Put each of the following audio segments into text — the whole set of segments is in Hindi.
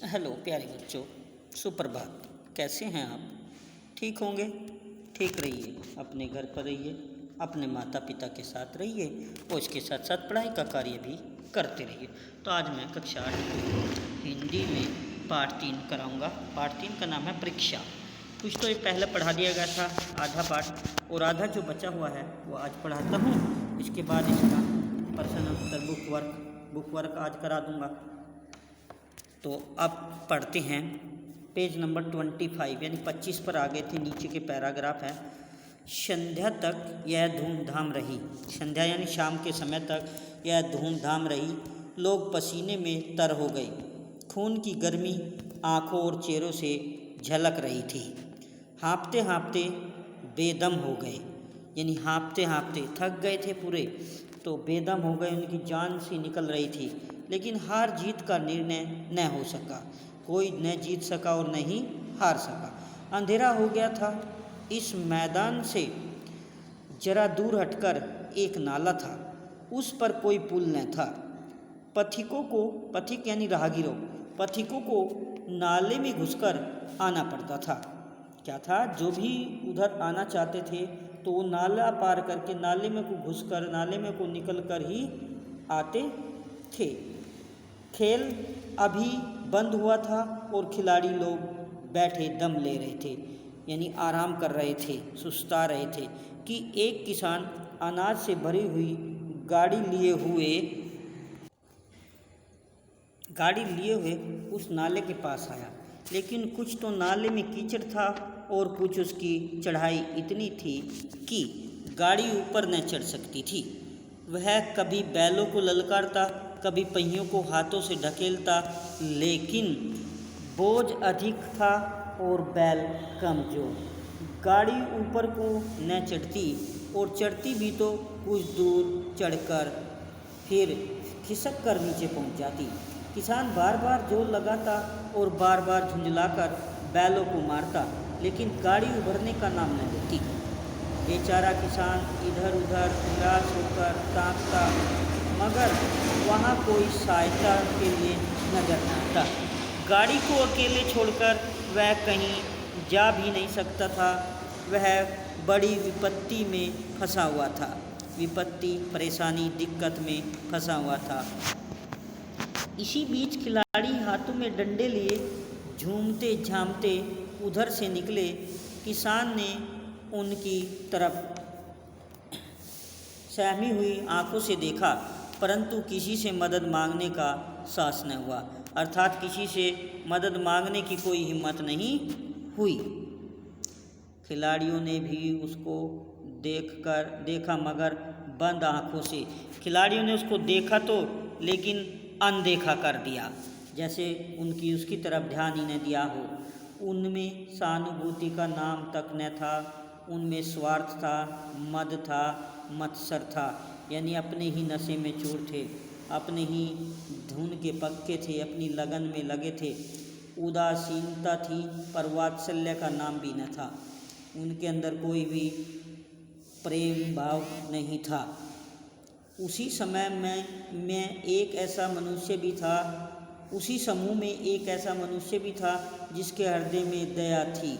हेलो प्यारे बच्चों, सुप्रभात। कैसे हैं आप? ठीक होंगे? ठीक रहिए, अपने घर पर रहिए, अपने माता पिता के साथ रहिए और इसके साथ साथ पढ़ाई का कार्य भी करते रहिए। तो आज मैं कक्षा 8 हिंदी में पाठ 3 कराऊंगा। पाठ 3 का नाम है परीक्षा। कुछ तो ये पहले पढ़ा दिया गया था, आधा पाठ, और आधा जो बचा हुआ है वो आज पढ़ाता हूँ। इसके बाद इसका प्रश्न उत्तर बुक वर्क आज करा दूँगा। तो अब पढ़ते हैं पेज नंबर 25 यानी 25 पर आ गए थे। नीचे के पैराग्राफ है। संध्या तक यह धूमधाम रही। संध्या यानी शाम के समय तक यह धूमधाम रही। लोग पसीने में तर हो गए। खून की गर्मी आँखों और चेहरों से झलक रही थी। हाँफते हाँफते बेदम हो गए, यानी हाँफते हाँफते थक गए थे पूरे, तो बेदम हो गए, उनकी जान सी निकल रही थी। लेकिन हार जीत का निर्णय न हो सका। कोई न जीत सका और न ही हार सका। अंधेरा हो गया था। इस मैदान से जरा दूर हटकर एक नाला था। उस पर कोई पुल न था। पथिक यानी राहगीरों, पथिकों को नाले में घुसकर आना पड़ता था। क्या था, जो भी उधर आना चाहते थे तो वो नाला पार करके नाले में को घुसकर, नाले में को निकल कर ही आते थे। खेल अभी बंद हुआ था और खिलाड़ी लोग बैठे दम ले रहे थे, यानी आराम कर रहे थे, सुस्ता रहे थे कि एक किसान अनाज से भरी हुई गाड़ी लिए हुए उस नाले के पास आया। लेकिन कुछ तो नाले में कीचड़ था और कुछ उसकी चढ़ाई इतनी थी कि गाड़ी ऊपर न चढ़ सकती थी। वह कभी बैलों को ललकारता, कभी पहियों को हाथों से ढकेलता, लेकिन बोझ अधिक था और बैल कमजोर। गाड़ी ऊपर को न चढ़ती और चढ़ती भी तो कुछ दूर चढ़कर फिर खिसक कर नीचे पहुंच जाती। किसान बार बार जोर लगाता और बार बार झुंझलाकर बैलों को मारता, लेकिन गाड़ी उभरने का नाम न लेती। बेचारा किसान इधर उधर निराश होकर ताकता, मगर वहाँ कोई सहायता के लिए नजर न आता। गाड़ी को अकेले छोड़कर वह कहीं जा भी नहीं सकता था। वह बड़ी विपत्ति में फंसा हुआ था। विपत्ति, परेशानी, दिक्कत में फंसा हुआ था। इसी बीच खिलाड़ी हाथों में डंडे लिए झूमते झामते उधर से निकले। किसान ने उनकी तरफ सहमी हुई आंखों से देखा, परंतु किसी से मदद मांगने का साहस न हुआ, अर्थात किसी से मदद मांगने की कोई हिम्मत नहीं हुई। खिलाड़ियों ने भी उसको देखा, मगर बंद आंखों से। खिलाड़ियों ने उसको देखा तो, लेकिन अनदेखा कर दिया, जैसे उसकी तरफ ध्यान ही न दिया हो। उनमें सहानुभूति का नाम तक न था। उनमें स्वार्थ था, मद था, मत्सर था, यानी अपने ही नशे में चूर थे, अपने ही धुन के पक्के थे, अपनी लगन में लगे थे। उदासीनता थी, पर वात्सल्य का नाम भी न था। उनके अंदर कोई भी प्रेम भाव नहीं था। उसी समय में एक ऐसा मनुष्य भी था, उसी समूह में एक ऐसा मनुष्य भी था जिसके हृदय में दया थी।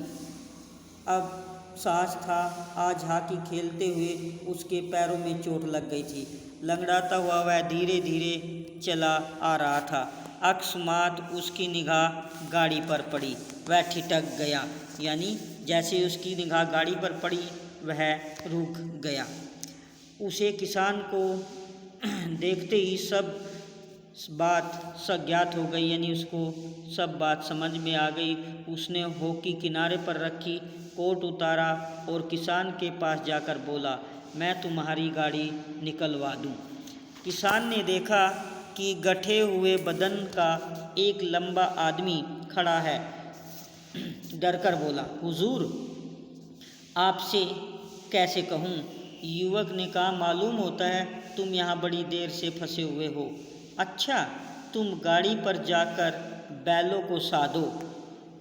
अब साहस था। आज हॉकी खेलते हुए उसके पैरों में चोट लग गई थी। लंगड़ाता हुआ वह धीरे धीरे चला आ रहा था। अकस्मात उसकी निगाह गाड़ी पर पड़ी। वह ठिठक गया, यानी जैसे उसकी निगाह गाड़ी पर पड़ी वह रुक गया। उसे किसान को देखते ही सब बात सज्ञात हो गई, यानी उसको सब बात समझ में आ गई। उसने हॉकी किनारे पर रखी, कोट उतारा और किसान के पास जाकर बोला, मैं तुम्हारी गाड़ी निकलवा दूं। किसान ने देखा कि गठे हुए बदन का एक लंबा आदमी खड़ा है। डरकर बोला, हुजूर, आपसे कैसे कहूँ? युवक ने कहा, मालूम होता है तुम यहाँ बड़ी देर से फंसे हुए हो। अच्छा, तुम गाड़ी पर जाकर बैलों को साधो,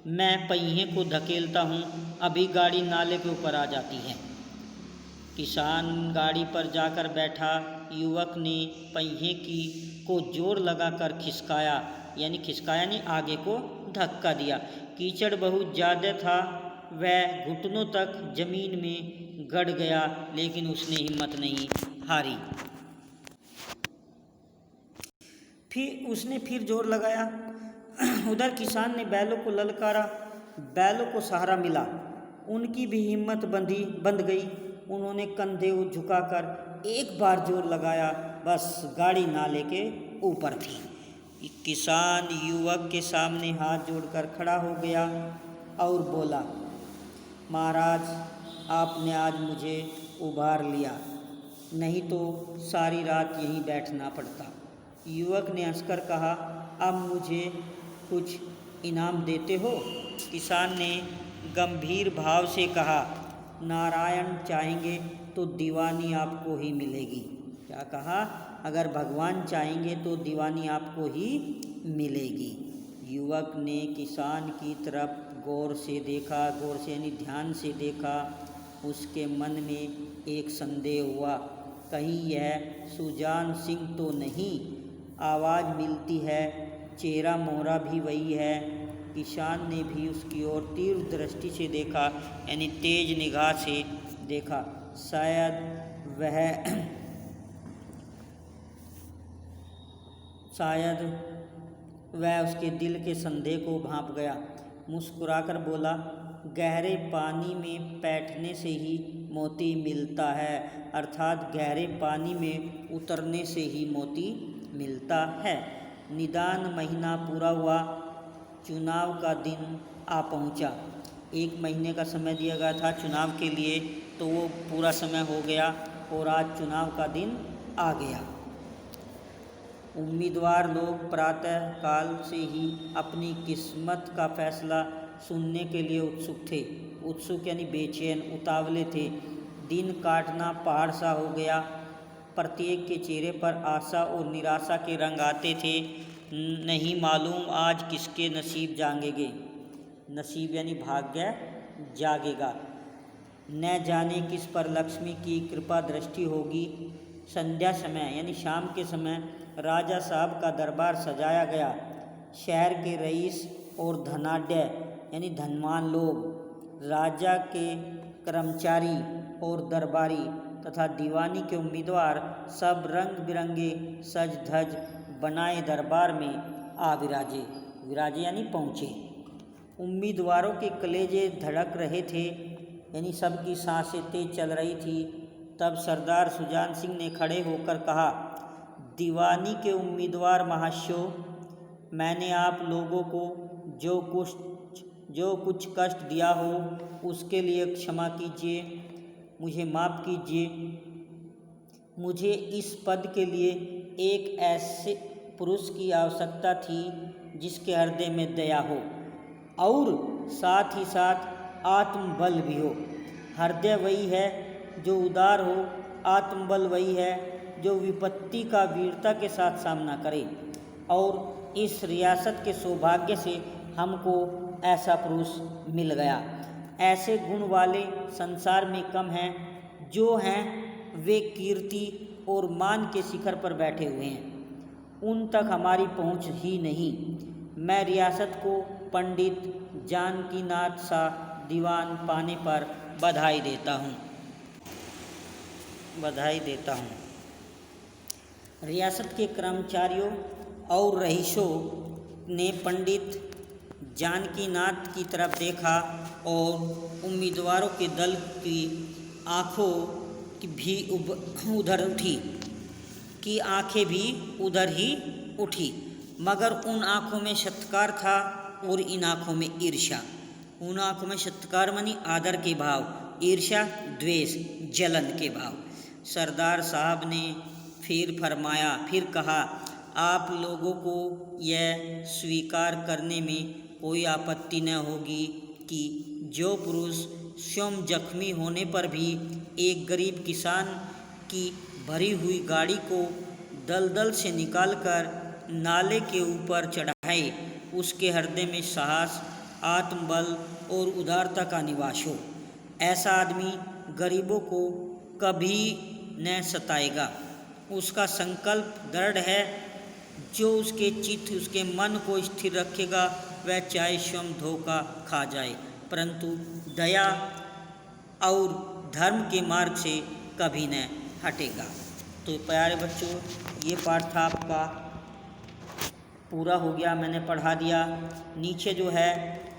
मैं पहिए को धकेलता हूँ, अभी गाड़ी नाले के ऊपर आ जाती है। किसान गाड़ी पर जाकर बैठा। युवक ने पहिए को जोर लगाकर खिसकाया, यानी आगे को धक्का दिया। कीचड़ बहुत ज़्यादा था, वह घुटनों तक जमीन में गड़ गया, लेकिन उसने हिम्मत नहीं हारी। उसने फिर जोर लगाया। उधर किसान ने बैलों को ललकारा, बैलों को सहारा मिला, उनकी भी हिम्मत बंध गई। उन्होंने कंधे झुकाकर एक बार जोर लगाया, बस गाड़ी नाले के ऊपर थी। किसान युवक के सामने हाथ जोड़कर खड़ा हो गया और बोला, महाराज, आपने आज मुझे उबार लिया, नहीं तो सारी रात यहीं बैठना पड़ता। युवक ने हंसकर कहा, अब मुझे कुछ इनाम देते हो? किसान ने गंभीर भाव से कहा, नारायण चाहेंगे तो दीवानी आपको ही मिलेगी। क्या कहा? अगर भगवान चाहेंगे तो दीवानी आपको ही मिलेगी। युवक ने किसान की तरफ गौर से देखा, गौर से यानी ध्यान से देखा। उसके मन में एक संदेह हुआ, कहीं यह सुजान सिंह तो नहीं? आवाज़ मिलती है, चेहरा मोहरा भी वही है। किसान ने भी उसकी ओर तीव्र दृष्टि से देखा, यानी तेज निगाह से देखा। शायद वह उसके दिल के संदेह को भांप गया। मुस्कुराकर बोला, गहरे पानी में बैठने से ही मोती मिलता है, अर्थात गहरे पानी में उतरने से ही मोती मिलता है। निदान महीना पूरा हुआ, चुनाव का दिन आ पहुंचा। 1 महीने का समय दिया गया था चुनाव के लिए, तो वो पूरा समय हो गया और आज चुनाव का दिन आ गया। उम्मीदवार लोग प्रातः काल से ही अपनी किस्मत का फैसला सुनने के लिए उत्सुक थे। उत्सुक यानी बेचैन, उतावले थे। दिन काटना पहाड़ सा हो गया। प्रत्येक के चेहरे पर आशा और निराशा के रंग आते थे। नहीं मालूम आज किसके नसीब जागेंगे, नसीब यानी भाग्य जागेगा। न जाने किस पर लक्ष्मी की कृपा दृष्टि होगी। संध्या समय यानी शाम के समय राजा साहब का दरबार सजाया गया। शहर के रईस और धनाढ्य यानी धनवान लोग, राजा के कर्मचारी और दरबारी तथा दीवानी के उम्मीदवार सब रंग बिरंगे सज धज बनाए दरबार में आ विराजे यानी पहुँचे। उम्मीदवारों के कलेजे धड़क रहे थे, यानी सबकी सांसें तेज चल रही थी। तब सरदार सुजान सिंह ने खड़े होकर कहा, दीवानी के उम्मीदवार महाशयो, मैंने आप लोगों को जो कुछ कष्ट दिया हो उसके लिए क्षमा कीजिए, मुझे माफ़ कीजिए। मुझे इस पद के लिए एक ऐसे पुरुष की आवश्यकता थी जिसके हृदय में दया हो और साथ ही साथ आत्मबल भी हो। हृदय वही है जो उदार हो, आत्मबल वही है जो विपत्ति का वीरता के साथ सामना करे। और इस रियासत के सौभाग्य से हमको ऐसा पुरुष मिल गया। ऐसे गुण वाले संसार में कम हैं, जो हैं वे कीर्ति और मान के शिखर पर बैठे हुए हैं, उन तक हमारी पहुंच ही नहीं। मैं रियासत को पंडित जानकीनाथ सा दीवान पाने पर बधाई देता हूँ। रियासत के कर्मचारियों और रईसों ने पंडित जानकीनाथ की तरफ देखा और उम्मीदवारों के दल की आँखों भी आँखें भी उधर ही उठी, मगर उन आँखों में सत्कार था और इन आँखों में ईर्ष्या। उन आँखों में सत्कार मानी आदर के भाव, ईर्ष्या द्वेष जलन के भाव। सरदार साहब ने फिर कहा, आप लोगों को यह स्वीकार करने में कोई आपत्ति न होगी कि जो पुरुष स्वयं जख्मी होने पर भी एक गरीब किसान की भरी हुई गाड़ी को दलदल से निकालकर नाले के ऊपर चढ़ाए, उसके हृदय में साहस, आत्मबल और उदारता का निवास हो। ऐसा आदमी गरीबों को कभी न सताएगा। उसका संकल्प दृढ़ है। जो उसके चित्त, उसके मन को स्थिर रखेगा, वह चाहे स्वयं धोखा खा जाए, परंतु दया और धर्म के मार्ग से कभी न हटेगा। तो प्यारे बच्चों, ये पाठ था आपका पूरा हो गया, मैंने पढ़ा दिया। नीचे जो है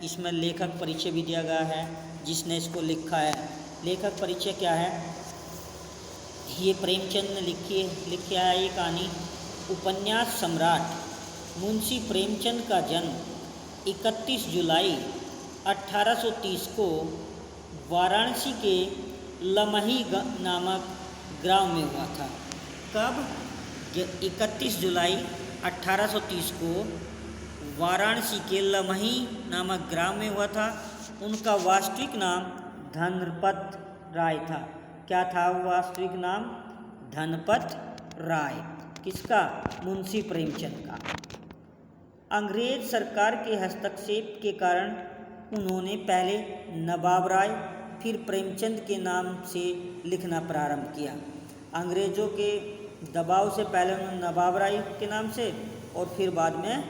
इसमें लेखक परिचय भी दिया गया है, जिसने इसको लिखा है। लेखक परिचय क्या है? ये प्रेमचंद ने लिखी है ये कहानी। उपन्यास सम्राट मुंशी प्रेमचंद का जन्म 31 जुलाई 1830 को वाराणसी के लमही नामक गांव में हुआ था। कब? 31 जुलाई 1830 को वाराणसी के लमही नामक ग्राम में हुआ था। उनका वास्तविक नाम धनपत राय था। क्या था वास्तविक नाम? धनपत राय। किसका? मुंशी प्रेमचंद का। अंग्रेज सरकार के हस्तक्षेप के कारण उन्होंने पहले नवाब राय फिर प्रेमचंद के नाम से लिखना प्रारंभ किया। अंग्रेज़ों के दबाव से पहले उन्होंने नवाब राय के नाम से और फिर बाद में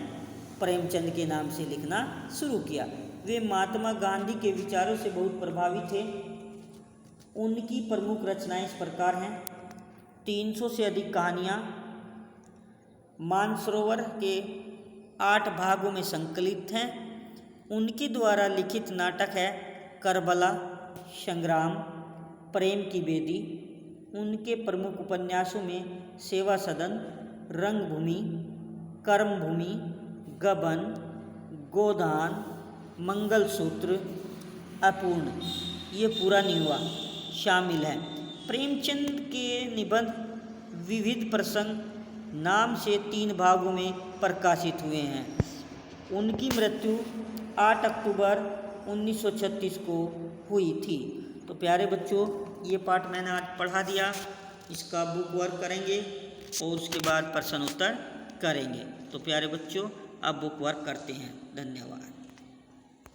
प्रेमचंद के नाम से लिखना शुरू किया। वे महात्मा गांधी के विचारों से बहुत प्रभावित थे। उनकी प्रमुख रचनाएं इस प्रकार हैं। 300 से अधिक कहानियाँ मानसरोवर के 8 भागों में संकलित हैं। उनके द्वारा लिखित नाटक है करबला, संग्राम, प्रेम की बेदी। उनके प्रमुख उपन्यासों में सेवा सदन, रंगभूमि, कर्मभूमि, गबन, गोदान, मंगलसूत्र, अपूर्ण, ये पूरा नहीं हुआ शामिल है। प्रेमचंद के निबंध विविध प्रसंग नाम से 3 भागों में प्रकाशित हुए हैं। उनकी मृत्यु 8 अक्टूबर 1936 को हुई थी। तो प्यारे बच्चों, ये पाठ मैंने आज पढ़ा दिया। इसका बुक वर्क करेंगे और उसके बाद प्रश्न उत्तर करेंगे। तो प्यारे बच्चों, अब बुक वर्क करते हैं। धन्यवाद।